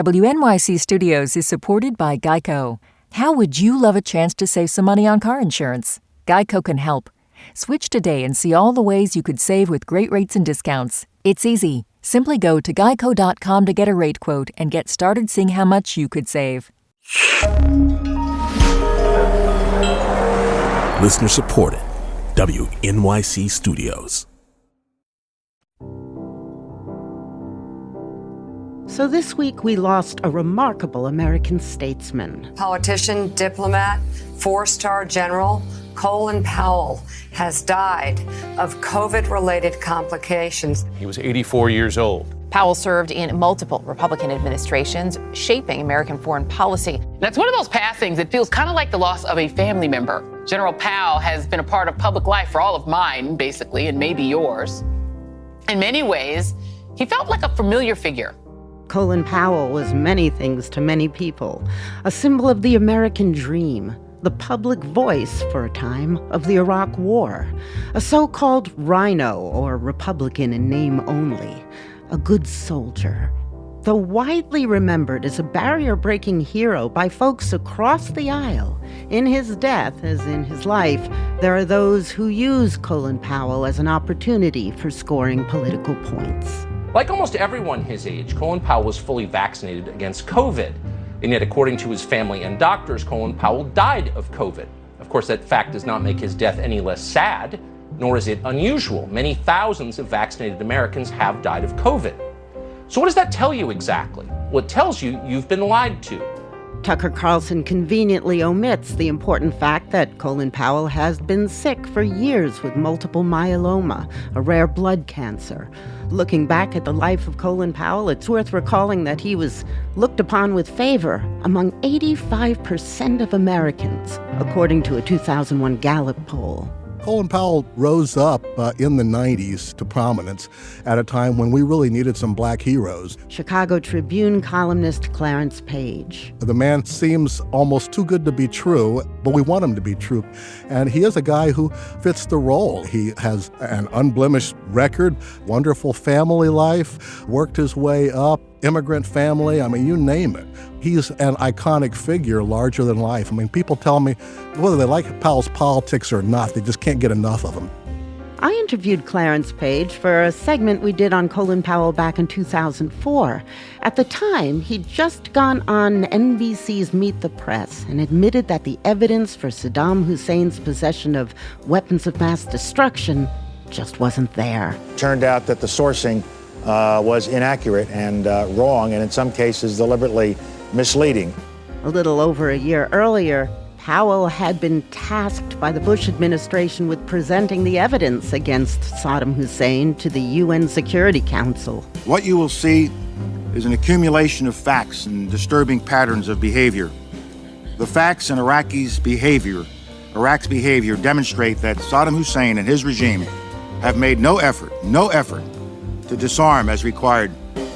WNYC Studios is supported by Geico. How would you love a chance to save some money on car insurance? Geico can help. Switch today and see all the ways you could save with great rates and discounts. It's easy. Simply go to geico.com to get a rate quote and get started seeing how much you could save. Listener supported. WNYC Studios. So this week we lost a remarkable American statesman. Politician, diplomat, four-star general Colin Powell has died of COVID-related complications. He was 84 years old. Powell served in multiple Republican administrations, shaping American foreign policy. That's one of those passings that feels kind of like the loss of a family member. General Powell has been a part of public life for all of mine, basically, and maybe yours. In many ways, he felt like a familiar figure. Colin Powell was many things to many people, a symbol of the American dream, the public voice, for a time, of the Iraq War, a so-called RINO, or Republican in name only, a good soldier, though widely remembered as a barrier-breaking hero by folks across the aisle. In his death, as in his life, there are those who use Colin Powell as an opportunity for scoring political points. Like almost everyone his age, Colin Powell was fully vaccinated against COVID. And yet, according to his family and doctors, Colin Powell died of COVID. Of course, that fact does not make his death any less sad, nor is it unusual. Many thousands of vaccinated Americans have died of COVID. So what does that tell you exactly? Well, it tells you you've been lied to. Tucker Carlson conveniently omits the important fact that Colin Powell has been sick for years with multiple myeloma, a rare blood cancer. Looking back at the life of Colin Powell, it's worth recalling that he was looked upon with favor among 85% of Americans, according to a 2001 Gallup poll. Colin Powell rose up in the 90s to prominence at a time when we really needed some black heroes. Chicago Tribune columnist Clarence Page. The man seems almost too good to be true, but we want him to be true. And he is a guy who fits the role. He has an unblemished record, wonderful family life, worked his way up, immigrant family, I mean, you name it. He's an iconic figure, larger than life. I mean, people tell me whether they like Powell's politics or not, they just can't get enough of him. I interviewed Clarence Page for a segment we did on Colin Powell back in 2004. At the time, he'd just gone on NBC's Meet the Press and admitted that the evidence for Saddam Hussein's possession of weapons of mass destruction just wasn't there. Turned out that the sourcing was inaccurate and wrong, and in some cases deliberately misleading. A little over a year earlier, Powell had been tasked by the Bush administration with presenting the evidence against Saddam Hussein to the UN Security Council. What you will see is an accumulation of facts and disturbing patterns of behavior. The facts in Iraq's behavior demonstrate that Saddam Hussein and his regime have made no effort to disarm as required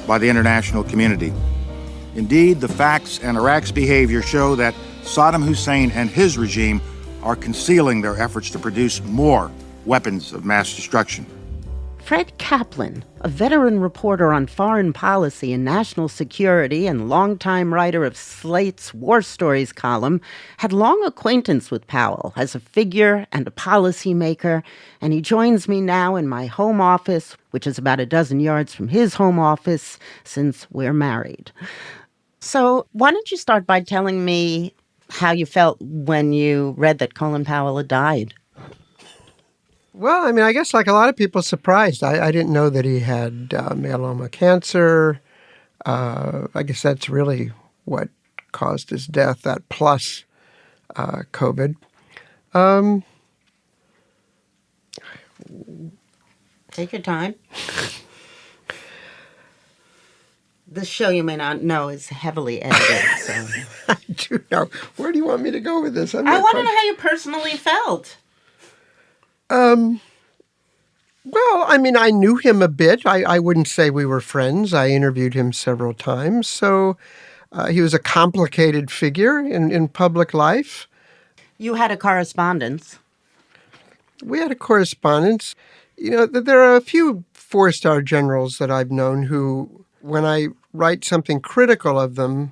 by the international community. Indeed, the facts and Iraq's behavior show that Saddam Hussein and his regime are concealing their efforts to produce more weapons of mass destruction. Fred Kaplan, a veteran reporter on foreign policy and national security and longtime writer of Slate's War Stories column, had long acquaintance with Powell as a figure and a policymaker, and he joins me now in my home office, which is about a dozen yards from his home office, since we're married. So why don't you start by telling me how you felt when you read that Colin Powell had died? Well, I mean, I guess like a lot of people, surprised. I didn't know that he had myeloma cancer. I guess that's really what caused his death, that plus COVID. Take your time. This show, you may not know, is heavily edited. So. I do know. Where do you want me to go with this? I want to know how you personally felt. Well, I mean, I knew him a bit. I wouldn't say we were friends. I interviewed him several times. So he was a complicated figure in public life. You had a correspondence. We had a correspondence. You know, there are a few four-star generals that I've known who, when I write something critical of them,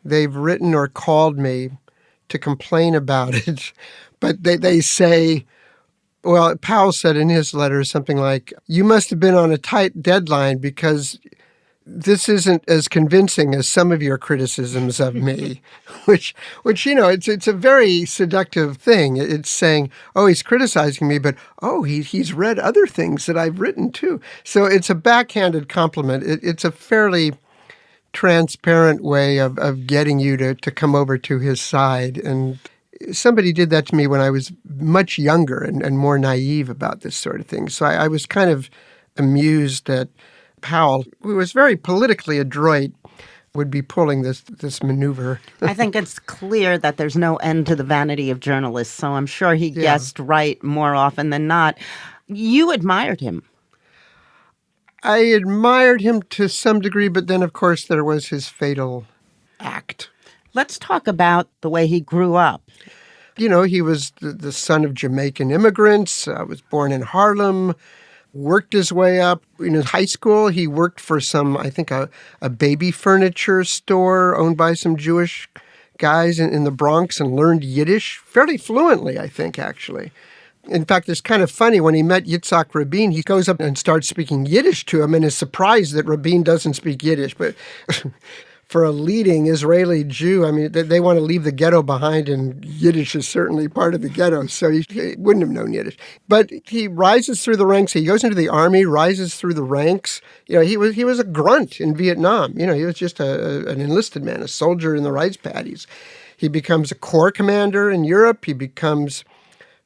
they've written or called me to complain about it. But they say, well, Powell said in his letter something like, you must have been on a tight deadline because this isn't as convincing as some of your criticisms of me, which it's a very seductive thing. It's saying, oh, he's criticizing me, but oh, he's read other things that I've written too. So it's a backhanded compliment. It's a fairly transparent way of getting you to come over to his side. And somebody did that to me when I was much younger and more naive about this sort of thing. So I was kind of amused that Powell, who was very politically adroit, would be pulling this maneuver. I think it's clear that there's no end to the vanity of journalists, so I'm sure he guessed right more often than not. You admired him. I admired him to some degree, but then, of course, there was his fatal act. Let's talk about the way he grew up. You know, he was the son of Jamaican immigrants, was born in Harlem, worked his way up. In his high school, he worked for a baby furniture store owned by some Jewish guys in the Bronx and learned Yiddish fairly fluently, I think, actually. In fact, it's kind of funny. When he met Yitzhak Rabin, he goes up and starts speaking Yiddish to him and is surprised that Rabin doesn't speak Yiddish. But for a leading Israeli Jew, I mean, they want to leave the ghetto behind, and Yiddish is certainly part of the ghetto, so he wouldn't have known Yiddish. But he rises through the ranks. He goes into the army, rises through the ranks. You know, he was a grunt in Vietnam. You know, he was just an enlisted man, a soldier in the rice paddies. He becomes a corps commander in Europe. He becomes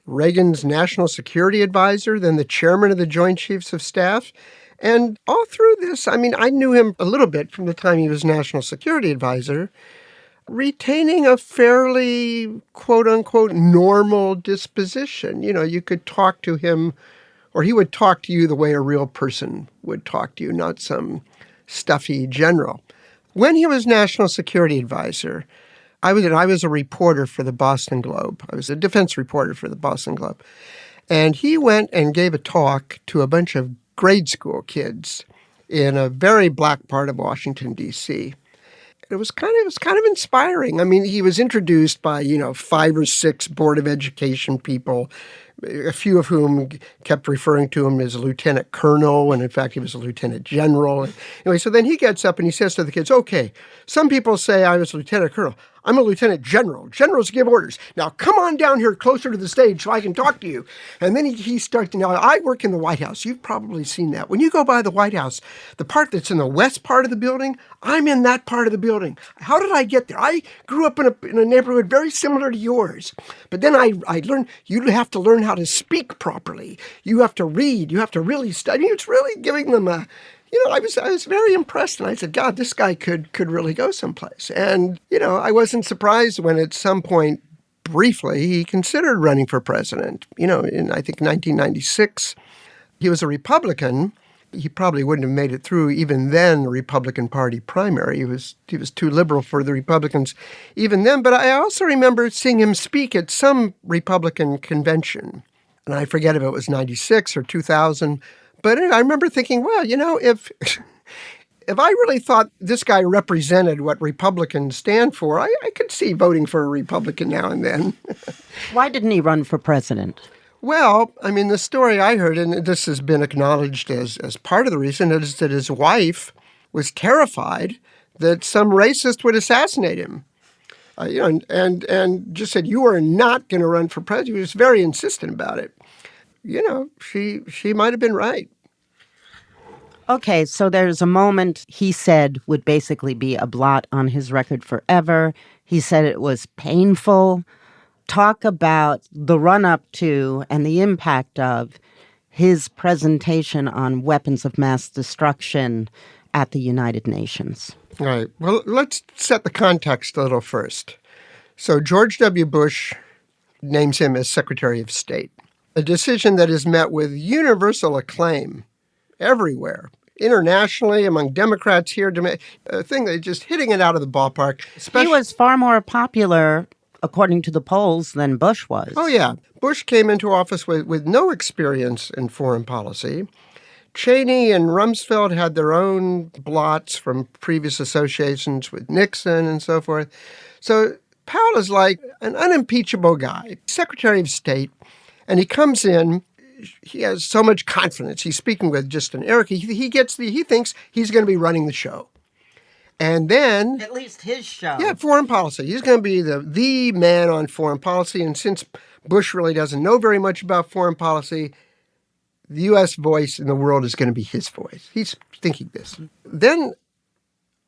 Reagan's national security advisor, then the chairman of the Joint Chiefs of Staff. And all through this, I mean, I knew him a little bit from the time he was national security advisor, retaining a fairly, quote unquote, normal disposition. You know, you could talk to him, or he would talk to you the way a real person would talk to you, not some stuffy general. When he was national security advisor, I was a reporter for the Boston Globe. I was a defense reporter for the Boston Globe. And he went and gave a talk to a bunch of grade school kids in a very black part of Washington, D.C. It was kind of inspiring. I mean, he was introduced by, 5 or 6 Board of Education people, a few of whom kept referring to him as a lieutenant colonel, when in fact he was a lieutenant general. Anyway, so then he gets up and he says to the kids, okay, some people say I was a lieutenant colonel. I'm a lieutenant general. Generals give orders. Now come on down here closer to the stage so I can talk to you. And then he starts, now I work in the White House. You've probably seen that. When you go by the White House, the part that's in the west part of the building, I'm in that part of the building. How did I get there? I grew up in a neighborhood very similar to yours. But then I learned you have to learn how to speak properly. You have to read. You have to really study. It's really giving them a... I was very impressed, and I said, God, this guy could really go someplace. And, I wasn't surprised when at some point, briefly, he considered running for president. In, I think, 1996. He was a Republican. He probably wouldn't have made it through even then the Republican Party primary. He was too liberal for the Republicans even then. But I also remember seeing him speak at some Republican convention. And I forget if it was 96 or 2000. But I remember thinking, well, if I really thought this guy represented what Republicans stand for, I could see voting for a Republican now and then. Why didn't he run for president? Well, I mean, the story I heard, and this has been acknowledged as part of the reason, is that his wife was terrified that some racist would assassinate him. And just said, you are not going to run for president. He was very insistent about it. She might have been right. Okay, so there's a moment he said would basically be a blot on his record forever. He said it was painful. Talk about the run-up to and the impact of his presentation on weapons of mass destruction at the United Nations. All right. Well, let's set the context a little first. So George W. Bush names him as Secretary of State. A decision that is met with universal acclaim everywhere, internationally, among Democrats here, a thing that just hitting it out of the ballpark. He was far more popular, according to the polls, than Bush was. Oh, yeah. Bush came into office with no experience in foreign policy, Cheney and Rumsfeld had their own blots from previous associations with Nixon and so forth. So Powell is like an unimpeachable guy, Secretary of State, and he comes in. He has so much confidence. He's speaking with just an air. He thinks he's going to be running the show. And then, at least his show. Yeah, foreign policy. He's going to be the man on foreign policy. And since Bush really doesn't know very much about foreign policy, the U.S. voice in the world is going to be his voice. He's thinking this. Then,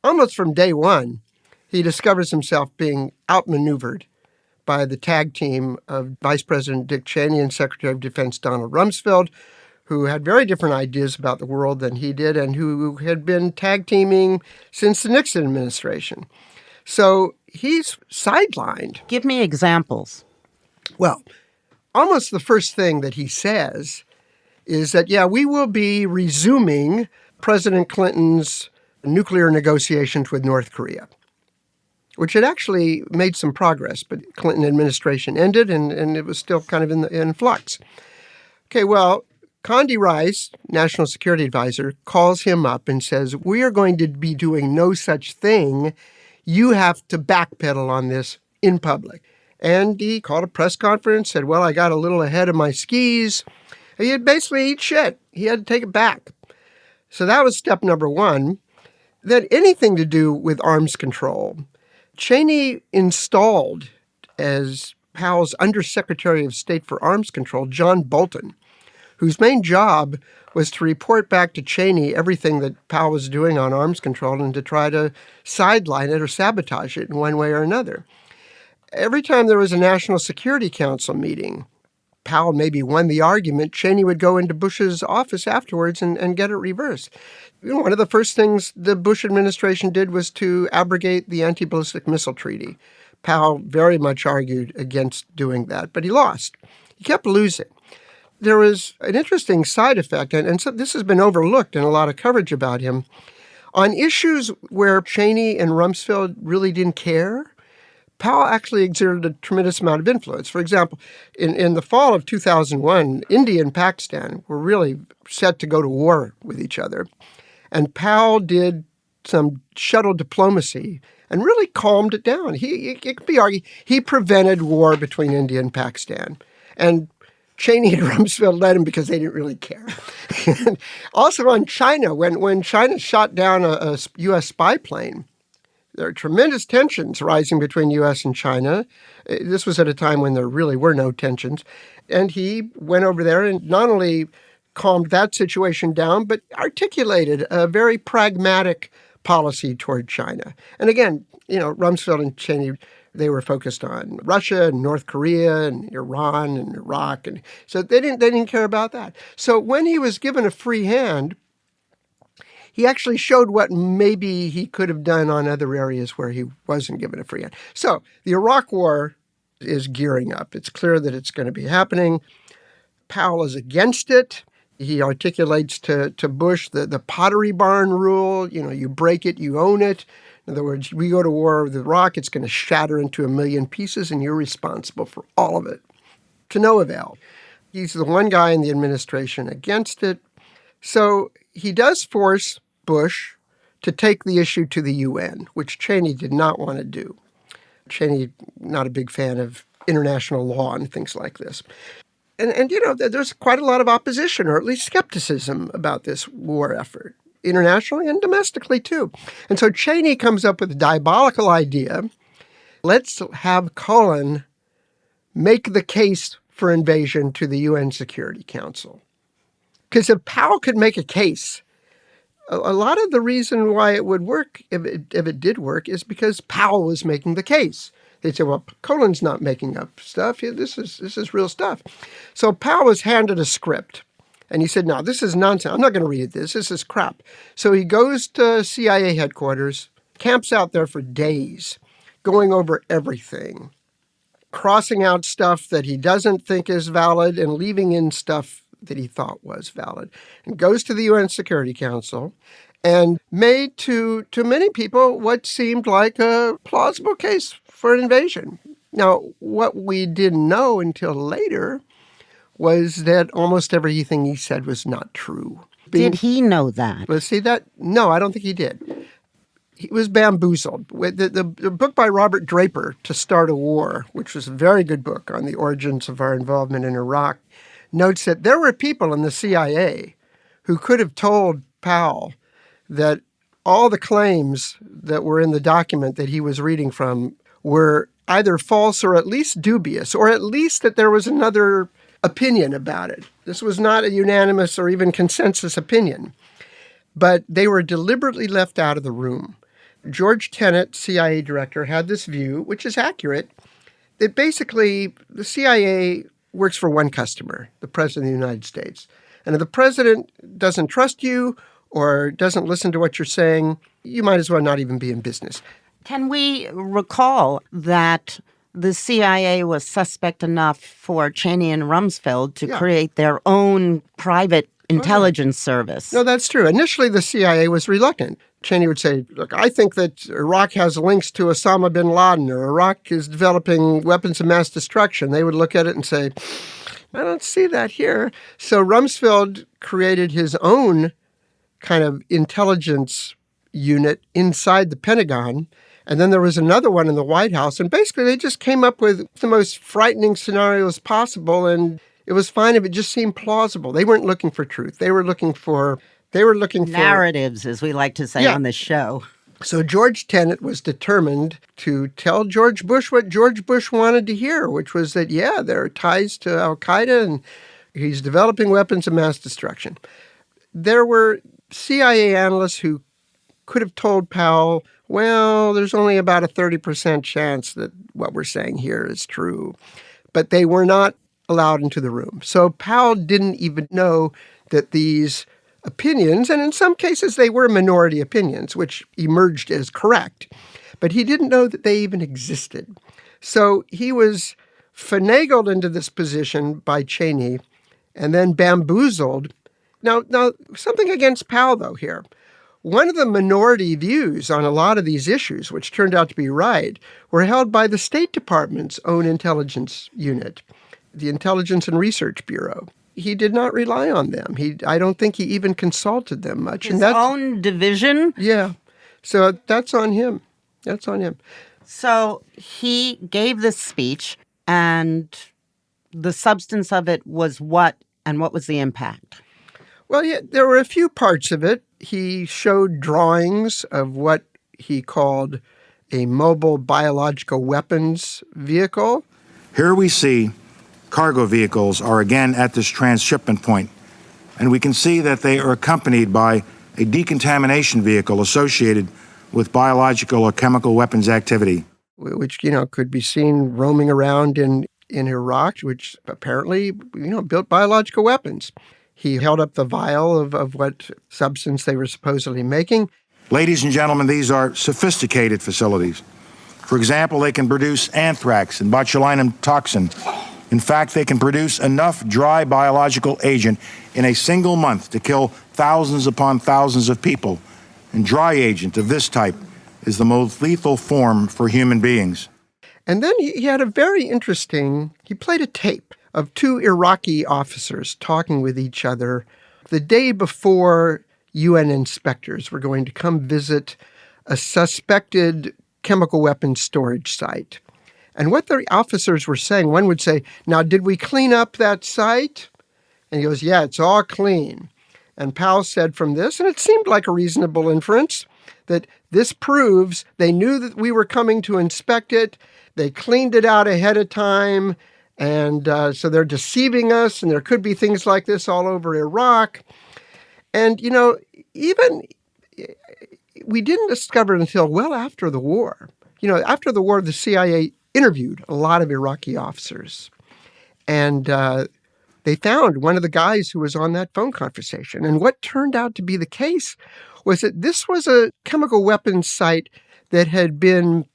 almost from day one, he discovers himself being outmaneuvered by the tag team of Vice President Dick Cheney and Secretary of Defense Donald Rumsfeld, who had very different ideas about the world than he did and who had been tag teaming since the Nixon administration. So he's sidelined. Give me examples. Well, almost the first thing that he says is that, we will be resuming President Clinton's nuclear negotiations with North Korea, which had actually made some progress, but Clinton administration ended and it was still kind of in flux. Okay, well, Condi Rice, National Security Advisor, calls him up and says, we are going to be doing no such thing. You have to backpedal on this in public. And he called a press conference, said, well, I got a little ahead of my skis. He had basically eat shit. He had to take it back. So that was step number one. Then anything to do with arms control. Cheney installed as Powell's Undersecretary of State for Arms Control, John Bolton, whose main job was to report back to Cheney everything that Powell was doing on arms control and to try to sideline it or sabotage it in one way or another. Every time there was a National Security Council meeting, Powell maybe won the argument, Cheney would go into Bush's office afterwards and get it reversed. One of the first things the Bush administration did was to abrogate the anti-ballistic missile treaty. Powell very much argued against doing that, but he lost. He kept losing. There was an interesting side effect, and so this has been overlooked in a lot of coverage about him. On issues where Cheney and Rumsfeld really didn't care, Powell actually exerted a tremendous amount of influence. For example, in the fall of 2001, India and Pakistan were really set to go to war with each other. And Powell did some shuttle diplomacy and really calmed it down. It could be argued he prevented war between India and Pakistan. And Cheney and Rumsfeld led him because they didn't really care. Also on China, when China shot down a U.S. spy plane, there are tremendous tensions rising between U.S. and China. This was at a time when there really were no tensions. And he went over there and not only calmed that situation down, but articulated a very pragmatic policy toward China. And again, Rumsfeld and Cheney, they were focused on Russia and North Korea and Iran and Iraq. And so they didn't care about that. So when he was given a free hand, he actually showed what maybe he could have done on other areas where he wasn't given a free hand. So the Iraq War is gearing up. It's clear that it's going to be happening. Powell is against it. He articulates to Bush the pottery barn rule. You break it, you own it. In other words, we go to war with Iraq, it's going to shatter into a million pieces, and you're responsible for all of it. To no avail. He's the one guy in the administration against it. So he does force Bush to take the issue to the UN, which Cheney did not want to do. Cheney, not a big fan of international law and things like this. And there's quite a lot of opposition, or at least skepticism, about this war effort, internationally and domestically too. And so Cheney comes up with a diabolical idea. Let's have Colin make the case for invasion to the UN Security Council. Because if Powell could make a case, a lot of the reason why it would work, if it did work, is because Powell was making the case. They'd say, well, Colin's not making up stuff. This is real stuff. So Powell was handed a script. And he said, no, this is nonsense. I'm not going to read this. This is crap. So he goes to CIA headquarters, camps out there for days, going over everything, crossing out stuff that he doesn't think is valid and leaving in stuff that he thought was valid, and goes to the UN Security Council and made to many people what seemed like a plausible case for an invasion. Now, what we didn't know until later was that almost everything he said was not true. Did he know that? Well, see that? No, I don't think he did. He was bamboozled. The book by Robert Draper, To Start a War, which was a very good book on the origins of our involvement in Iraq, notes that there were people in the CIA who could have told Powell that all the claims that were in the document that he was reading from were either false or at least dubious, or at least that there was another opinion about it. This was not a unanimous or even consensus opinion. But they were deliberately left out of the room. George Tenet, CIA director, had this view, which is accurate, that basically the CIA works for one customer, the President of the United States. And if the President doesn't trust you or doesn't listen to what you're saying, you might as well not even be in business. Can we recall that the CIA was suspect enough for Cheney and Rumsfeld to create their own private intelligence service? No, that's true. Initially, the CIA was reluctant. Cheney would say, look, I think that Iraq has links to Osama bin Laden, or Iraq is developing weapons of mass destruction. They would look at it and say, I don't see that here. So Rumsfeld created his own kind of intelligence unit inside the Pentagon. And then there was another one in the White House. And basically, they just came up with the most frightening scenarios possible. And it was fine if it just seemed plausible. They weren't looking for truth. They were looking for narratives, as we like to say on this show. So George Tenet was determined to tell George Bush what George Bush wanted to hear, which was that, there are ties to al-Qaeda and he's developing weapons of mass destruction. There were CIA analysts who could have told Powell, well, there's only about a 30% chance that what we're saying here is true. But they were not allowed into the room. So Powell didn't even know that these opinions, and in some cases they were minority opinions, which emerged as correct, but he didn't know that they even existed. So he was finagled into this position by Cheney and then bamboozled. Now something against Powell, though, here. One of the minority views on a lot of these issues, which turned out to be right, were held by the State Department's own intelligence unit, the Intelligence and Research Bureau. He did not rely on them. I don't think he even consulted them much. His own division? Yeah. So that's on him. So he gave this speech, and the substance of it was what, and what was the impact? Well, there were a few parts of it. He showed drawings of what he called a mobile biological weapons vehicle. Here we see cargo vehicles are again at this transshipment point, and we can see that they are accompanied by a decontamination vehicle associated with biological or chemical weapons activity. Which, could be seen roaming around in Iraq, which apparently, built biological weapons. He held up the vial of what substance they were supposedly making. Ladies and gentlemen, these are sophisticated facilities. For example, they can produce anthrax and botulinum toxin. In fact, they can produce enough dry biological agent in a single month to kill thousands upon thousands of people. And dry agent of this type is the most lethal form for human beings. And then he had he played a tape of two Iraqi officers talking with each other the day before UN inspectors were going to come visit a suspected chemical weapons storage site. And what the officers were saying, one would say, now, did we clean up that site? And he goes, yeah, it's all clean. And Powell said from this, and it seemed like a reasonable inference, that this proves they knew that we were coming to inspect it. They cleaned it out ahead of time. And so they're deceiving us. And there could be things like this all over Iraq. And, even we didn't discover it until well after the war. After the war, the CIA interviewed a lot of Iraqi officers. And they found one of the guys who was on that phone conversation. And what turned out to be the case was that this was a chemical weapons site that had been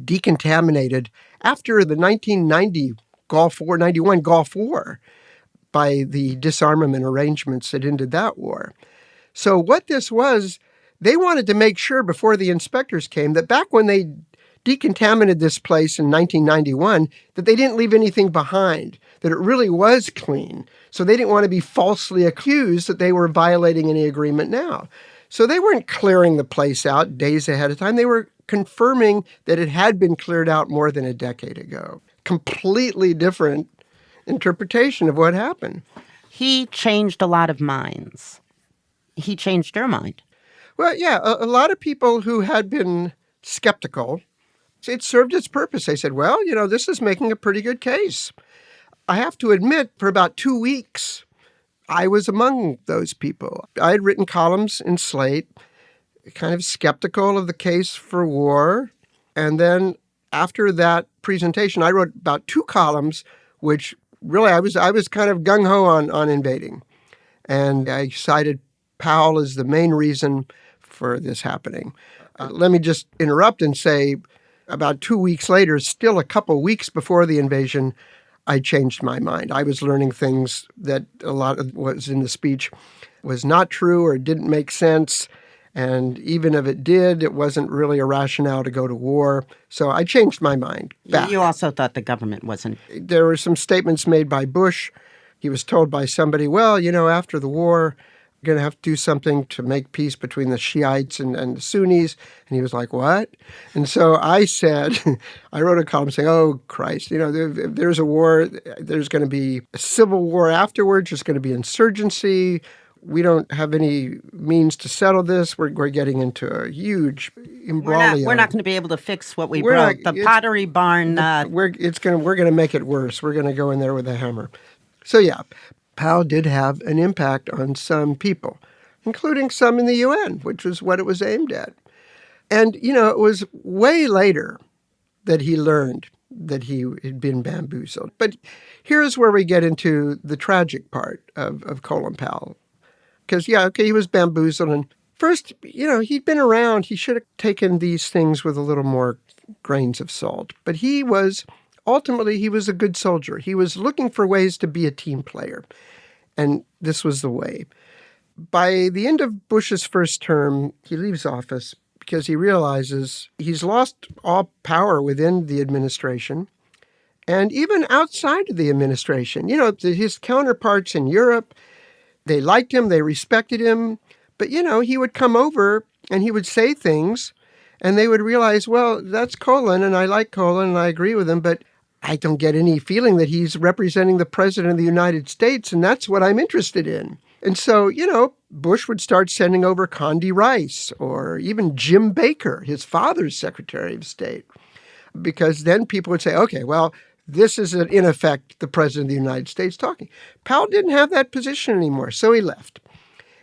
decontaminated after the 1991 Gulf War by the disarmament arrangements that ended that war. So what this was, they wanted to make sure before the inspectors came that back when they decontaminated this place in 1991, that they didn't leave anything behind, that it really was clean. So they didn't want to be falsely accused that they were violating any agreement now. So they weren't clearing the place out days ahead of time. They were confirming that it had been cleared out more than a decade ago. Completely different interpretation of what happened. He changed a lot of minds. He changed your mind. Well, yeah, a lot of people who had been skeptical, it served its purpose. They said, well, this is making a pretty good case. I have to admit, for about 2 weeks, I was among those people. I had written columns in Slate, kind of skeptical of the case for war. And then after that presentation, I wrote about 2 columns, which really I was kind of gung-ho on invading. And I cited Powell as the main reason for this happening. Let me just interrupt and say about 2 weeks later, still a couple weeks before the invasion, I changed my mind. I was learning things that a lot of what was in the speech was not true or didn't make sense. And even if it did, it wasn't really a rationale to go to war. So I changed my mind back. You also thought the government wasn't. There were some statements made by Bush. He was told by somebody, well, after the war, we're going to have to do something to make peace between the Shiites and the Sunnis. And he was like, what? And so I said, I wrote a column saying, oh, Christ, if there's a war, there's going to be a civil war afterwards. There's going to be insurgency. We don't have any means to settle this. We're getting into a huge imbroglio. We're not going to be able to fix what we broke. The Pottery Barn. We're going to make it worse. We're going to go in there with a hammer. So yeah, Powell did have an impact on some people, including some in the UN, which was what it was aimed at. And, it was way later that he learned that he had been bamboozled. But here's where we get into the tragic part of Colin Powell. Because, he was bamboozled. And first, he'd been around. He should have taken these things with a little more grains of salt. But ultimately, he was a good soldier. He was looking for ways to be a team player. And this was the way. By the end of Bush's first term, he leaves office because he realizes he's lost all power within the administration and even outside of the administration. His counterparts in Europe, they liked him, they respected him. But, he would come over and he would say things and they would realize, well, that's Colin and I like Colin and I agree with him, but I don't get any feeling that he's representing the president of the United States, and that's what I'm interested in. And so, Bush would start sending over Condi Rice or even Jim Baker, his father's Secretary of State, because then people would say, okay, well, this is, in effect, the president of the United States talking. Powell didn't have that position anymore, so he left.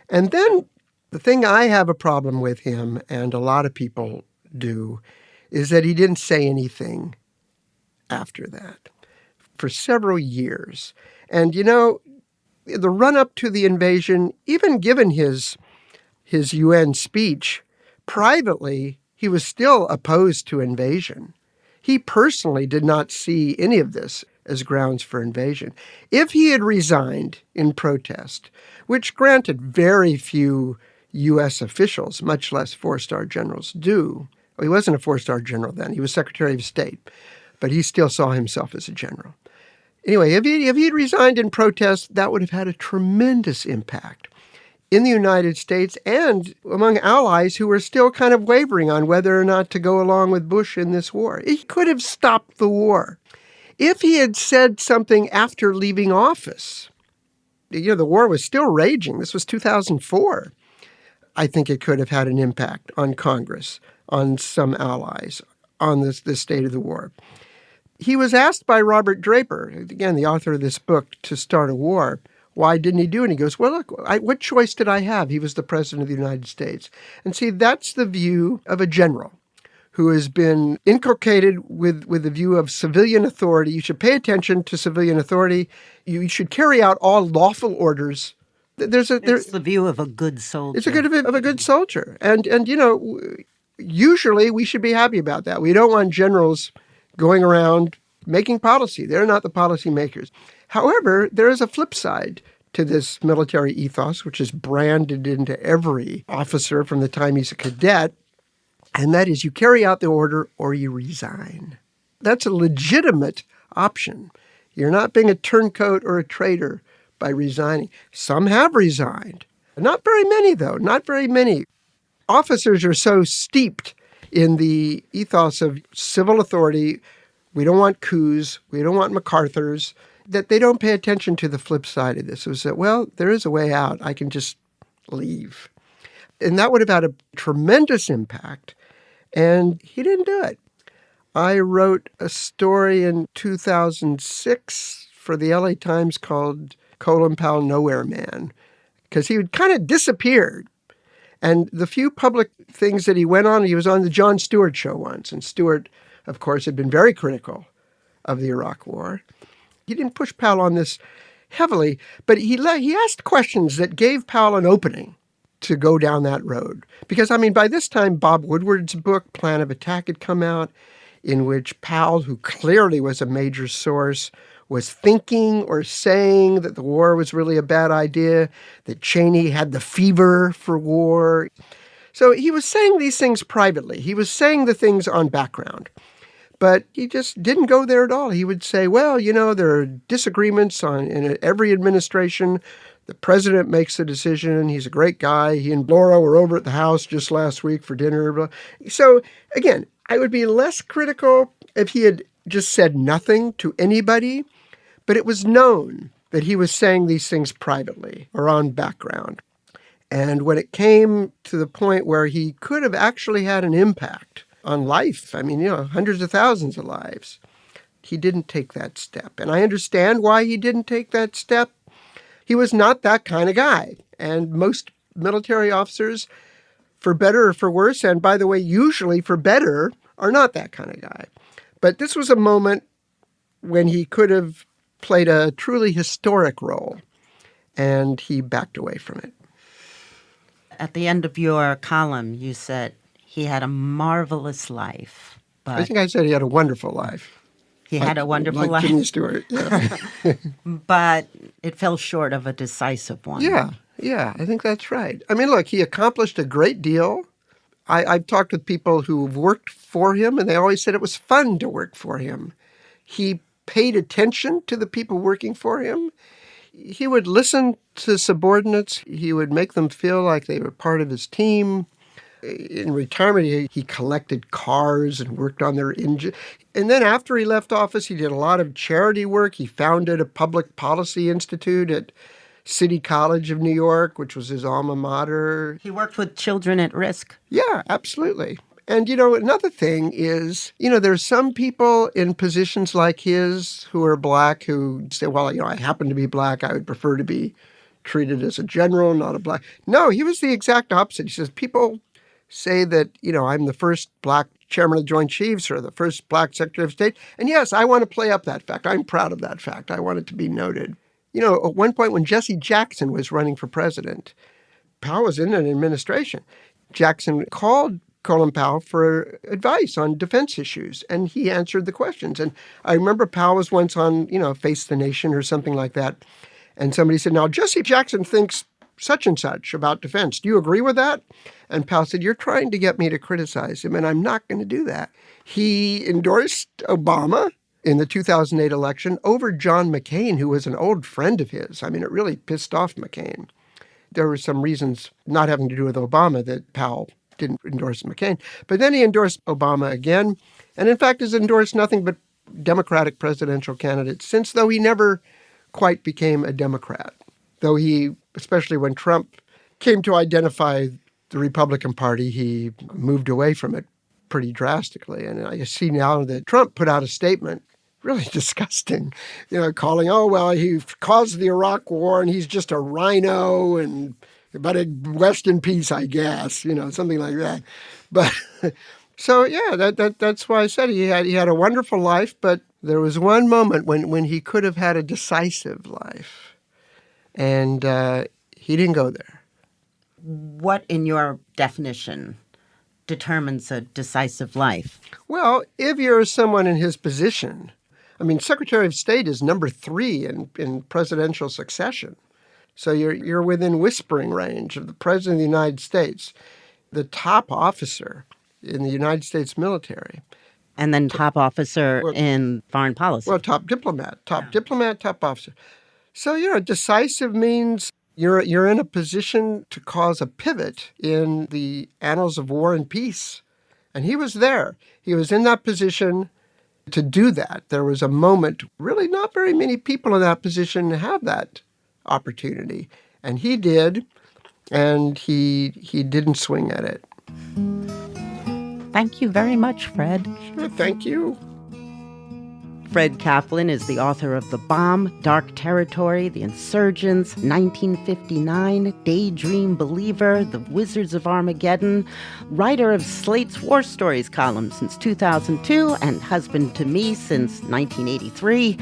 And then the thing I have a problem with him, and a lot of people do, is that he didn't say anything after that for several years. And, the run-up to the invasion, even given his UN speech, privately, he was still opposed to invasion. He personally did not see any of this as grounds for invasion. If he had resigned in protest, which granted very few U.S. officials, much less four-star generals, do. Well, he wasn't a four-star general then. He was Secretary of State. But he still saw himself as a general. Anyway, if he'd resigned in protest, that would have had a tremendous impact in the United States and among allies who were still kind of wavering on whether or not to go along with Bush in this war. He could have stopped the war. If he had said something after leaving office, the war was still raging. This was 2004. I think it could have had an impact on Congress, on some allies, on the state of the war. He was asked by Robert Draper, again, the author of this book, to start a war. Why didn't he do it? And he goes, well, look, what choice did I have? He was the president of the United States. And see, that's the view of a general who has been inculcated with the view of civilian authority. You should pay attention to civilian authority. You should carry out all lawful orders. It's the view of a good soldier. It's of a good soldier. And usually we should be happy about that. We don't want generals going around making policy. They're not the policy makers. However, there is a flip side to this military ethos, which is branded into every officer from the time he's a cadet, and that is you carry out the order or you resign. That's a legitimate option. You're not being a turncoat or a traitor by resigning. Some have resigned. Not very many, though. Not very many. Officers are so steeped in the ethos of civil authority. We don't want coups. We don't want MacArthur's, that they don't pay attention to the flip side of this. It was that, well, there is a way out. I can just leave. And that would have had a tremendous impact. And he didn't do it. I wrote a story in 2006 for the LA Times called Colin Powell, Nowhere Man, because he had kind of disappeared. And the few public things that he went on, he was on the Jon Stewart show once. And Stewart, of course, had been very critical of the Iraq War. He didn't push Powell on this heavily, but he asked questions that gave Powell an opening to go down that road. Because, I mean, by this time, Bob Woodward's book, Plan of Attack, had come out, in which Powell, who clearly was a major source, was thinking or saying that the war was really a bad idea, that Cheney had the fever for war. So he was saying these things privately. He was saying the things on background. But he just didn't go there at all. He would say, well, you know, there are disagreements in every administration. The president makes the decision. He's a great guy. He and Laura were over at the house just last week for dinner. So, again, I would be less critical if he had just said nothing to anybody. But it was known that he was saying these things privately or on background. And when it came to the point where he could have actually had an impact on life, I mean, you know, hundreds of thousands of lives, he didn't take that step. And I understand why he didn't take that step. He was not that kind of guy. And most military officers, for better or for worse, and by the way, usually for better, are not that kind of guy. But this was a moment when he could have played a truly historic role, and he backed away from it. At the end of your column, you said he had a marvelous life. But I think I said he had a wonderful life. He had a wonderful life. Jimmy Stewart, yeah. But it fell short of a decisive one. Yeah, I think that's right. I mean, look, he accomplished a great deal. I've talked with people who've worked for him, and they always said it was fun to work for him. He paid attention to the people working for him. He would listen to subordinates. He would make them feel like they were part of his team. In retirement, he collected cars and worked on their engine. And then after he left office, he did a lot of charity work. He founded a public policy institute at City College of New York, which was his alma mater. He worked with children at risk. Yeah, absolutely. And, you know, another thing is, you know, there's some people in positions like his who are black who say, well, you know, I happen to be black. I would prefer to be treated as a general, not a black. No, he was the exact opposite. He says, people say that, you know, I'm the first black chairman of the Joint Chiefs or the first black Secretary of State. And yes, I want to play up that fact. I'm proud of that fact. I want it to be noted. You know, at one point when Jesse Jackson was running for president, Powell was in an administration. Jackson called Colin Powell for advice on defense issues, and he answered the questions. And I remember Powell was once on, you know, Face the Nation or something like that, and somebody said, now, Jesse Jackson thinks such and such about defense. Do you agree with that? And Powell said, you're trying to get me to criticize him, and I'm not going to do that. He endorsed Obama in the 2008 election over John McCain, who was an old friend of his. I mean, it really pissed off McCain. There were some reasons not having to do with Obama that Powell didn't endorse McCain. But then he endorsed Obama again, and in fact has endorsed nothing but Democratic presidential candidates since, though he never quite became a Democrat. Though he, especially when Trump came to identify the Republican Party, he moved away from it pretty drastically. And I see now that Trump put out a statement, really disgusting, you know, calling, oh, well, he caused the Iraq War and he's just a RINO and but rest in peace, I guess, you know, something like that. But so, yeah, that's why I said he had a wonderful life, but there was one moment when he could have had a decisive life, and he didn't go there. What, in your definition, determines a decisive life? Well, if you're someone in his position, I mean, Secretary of State is number 3 in presidential succession. So you're within whispering range of the President of the United States, the top officer in the United States military. And then top officer in foreign policy. Well, top diplomat, top officer. So, decisive means you're in a position to cause a pivot in the annals of war and peace. And he was there. He was in that position to do that. There was a moment, really not very many people in that position have that opportunity. And he did, and he didn't swing at it. Thank you very much, Fred. Sure, thank you. Fred Kaplan is the author of The Bomb, Dark Territory, The Insurgents, 1959, Daydream Believer, The Wizards of Armageddon, writer of Slate's War Stories column since 2002, and husband to me since 1983.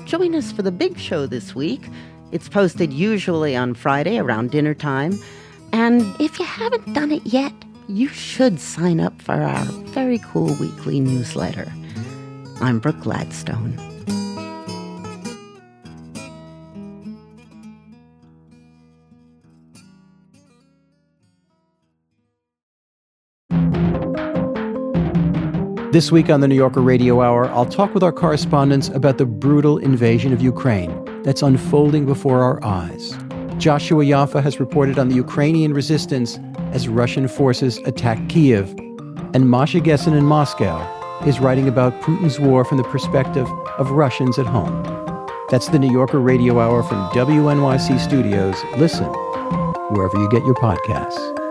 Join us for the big show this week. It's posted usually on Friday around dinner time. And if you haven't done it yet, you should sign up for our very cool weekly newsletter. I'm Brooke Gladstone. This week on the New Yorker Radio Hour, I'll talk with our correspondents about the brutal invasion of Ukraine that's unfolding before our eyes. Joshua Yaffa has reported on the Ukrainian resistance as Russian forces attack Kyiv, and Masha Gessen in Moscow is writing about Putin's war from the perspective of Russians at home. That's the New Yorker Radio Hour from WNYC Studios. Listen wherever you get your podcasts.